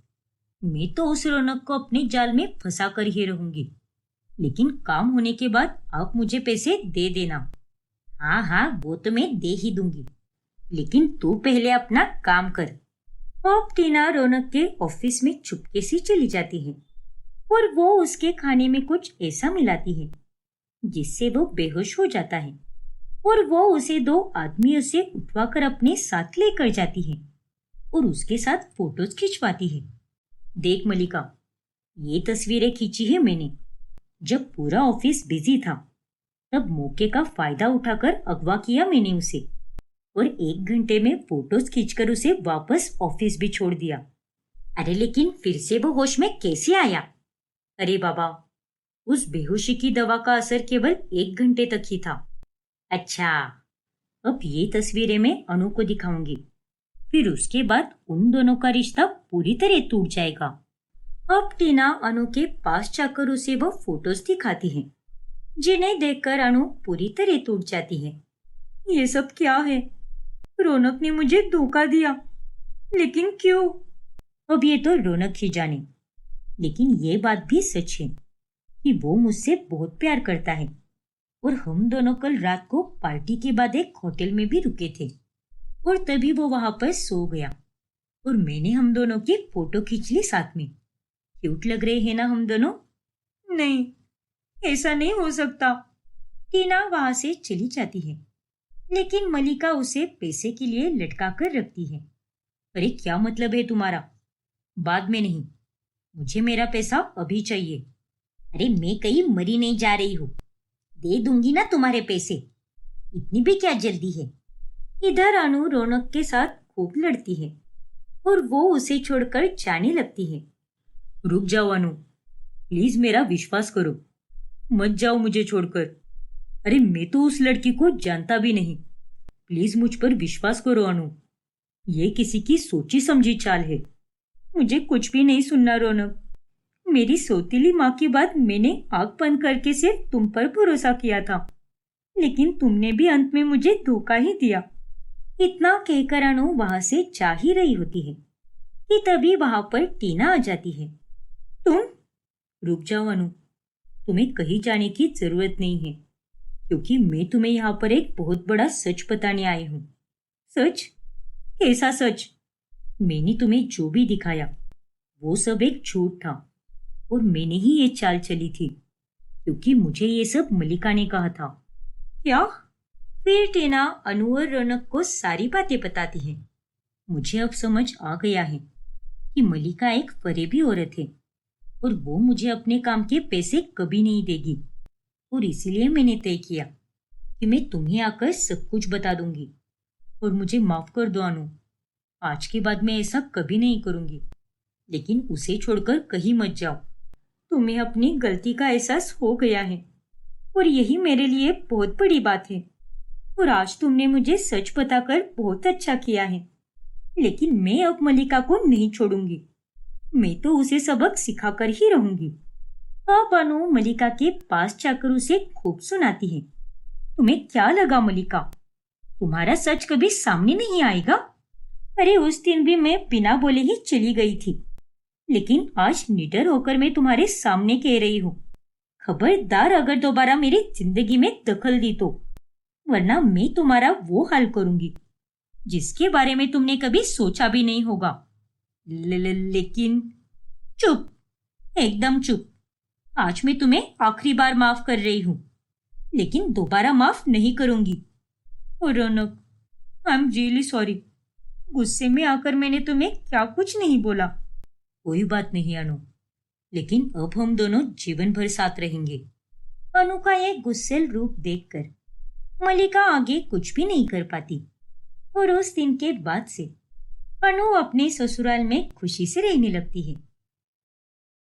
मैं तो उस रौनक को अपने जाल में फंसा कर ही रहूंगी, लेकिन काम होने के बाद आप मुझे पैसे दे देना। हाँ हाँ, वो तो मैं दे ही दूंगी, लेकिन तू पहले अपना काम कर। अब टीना रौनक के ऑफिस में चुपके से चली जाती है और वो उसके खाने में कुछ ऐसा मिलाती है जिससे वो बेहोश हो जाता है और वो उसे 2 आदमियों से उठवाकर अपने साथ लेकर जाती है और उसके साथ फोटोज खिंचवाती है। देख मल्लिका, ये तस्वीरें खींची है मैंने जब पूरा ऑफिस बिजी था, तब मौके का फायदा उठाकर अगवा किया मैंने उसे और 1 घंटे में फोटोज खींचकर उसे वापस ऑफिस भी छोड़ दिया। अरे लेकिन फिर से वो होश में कैसे आया? अरे बाबा, उस बेहोशी की दवा का असर केवल 1 घंटे तक ही था। अच्छा, अब ये तस्वीरें मैं अनु को दिखाऊंगी, फिर उसके बाद उन दोनों का रिश्ता पूरी तरह टूट जाएगा। अब टीना अनु के पास जाकर उसे वो फोटोज दिखाती है, जिन्हें देखकर अनु पूरी तरह टूट जाती है। ये सब क्या है? रौनक ने मुझे धोखा दिया, लेकिन क्यों? अब ये तो रौनक ही जाने, लेकिन ये बात भी सच है कि वो मुझसे बहुत प्यार करता है और हम दोनों कल रात को पार्टी के बाद एक होटल में भी रुके थे और तभी वो वहां पर सो गया और मैंने हम दोनों की फोटो खींच ली साथ में। क्यूट लग रहे हैं ना हम दोनों? नहीं, ऐसा नहीं हो सकता। टीना वहां से चली जाती है, लेकिन मल्लिका उसे पैसे के लिए लटका कर रखती है। अरे क्या मतलब है तुम्हारा? बाद में नहीं, मुझे मेरा पैसा अभी चाहिए। अरे मैं कहीं मरी नहीं जा रही हूँ, दे दूंगी ना तुम्हारे पैसे, इतनी भी क्या जल्दी है? इधर अनु रौनक के साथ खूब लड़ती है और वो उसे छोड़कर जाने लगती है। रुक जाओ अनु, प्लीज मेरा विश्वास करो, मत जाओ मुझे छोड़कर। अरे मैं तो उस लड़की को जानता भी नहीं, प्लीज मुझ पर विश्वास करो अनु, ये किसी की सोची समझी चाल है। मुझे कुछ भी नहीं सुनना रौनक, मेरी सौतीली माँ की बात मैंने आंख बंद करके सिर्फ तुम पर भरोसा किया था, लेकिन तुमने भी अंत में मुझे धोखा ही दिया। इतना कहकर अनु वहां से जा ही रही होती है कि तभी वहां पर टीना आ जाती है। तुम रुक जाओ अनु, तुम्हें कहीं जाने की जरूरत नहीं है, क्योंकि मैं तुम्हें यहाँ पर एक बहुत बड़ा सच बताने आई हूँ। सच? कैसा सच? मैंने तुम्हें जो भी दिखाया वो सब एक झूठ था और मैंने ही ये चाल चली थी, क्योंकि मुझे ये सब मलिका ने कहा था। क्या? फिर टीना अनु और रौनक को सारी बातें बताती है। मुझे अब समझ आ गया है कि मलिका एक फरेबी औरत है और वो मुझे अपने काम के पैसे कभी नहीं देगी, और इसीलिए मैंने तय किया कि मैं तुम्हें आकर सब कुछ बता दूंगी। और मुझे माफ कर दो अनु, आज के बाद मैं ऐसा कभी नहीं करूंगी, लेकिन उसे छोड़कर कहीं मत जाओ। तुम्हें अपनी गलती का एहसास हो गया है और यही मेरे लिए बहुत बड़ी बात है। और आज तुमने मुझे सच बताकर बहुत अच्छा किया है। लेकिन मैं अब मलिका को नहीं छोड़ूंगी। मैं तो उसे सबक सिखाकर ही रहूंगी। अब अनु मलिका के पास जाकर उसे खूब सुनाती है। तुम्हें क्या लगा मलिका? तुम्हारा सच कभी सामने नहीं आएगा? अरे उस दिन भी मैं बिना बोले ही चली गई थी, लेकिन आज निडर होकर मैं तुम्हारे सामने कह रही हूँ, खबरदार अगर दोबारा मेरी जिंदगी में दखल दी तो, वरना मैं तुम्हारा वो हाल करूंगी जिसके बारे में तुमने कभी सोचा भी नहीं होगा। लेकिन चुप, एकदम चुप। आज मैं तुम्हें आखिरी बार माफ कर रही हूँ, लेकिन दोबारा माफ नहीं करूंगी। और रौनक, आई एम रियली सॉरी। गुस्से में आकर मैंने तुम्हें क्या कुछ नहीं बोला। कोई बात नहीं अनु, लेकिन अब हम दोनों जीवन भर साथ रहेंगे। अनु का ये गुस्सेल रूप देखकर मलिका आगे कुछ भी नहीं कर पाती और उस दिन के बाद से अनु अपने ससुराल में खुशी से रहने लगती है।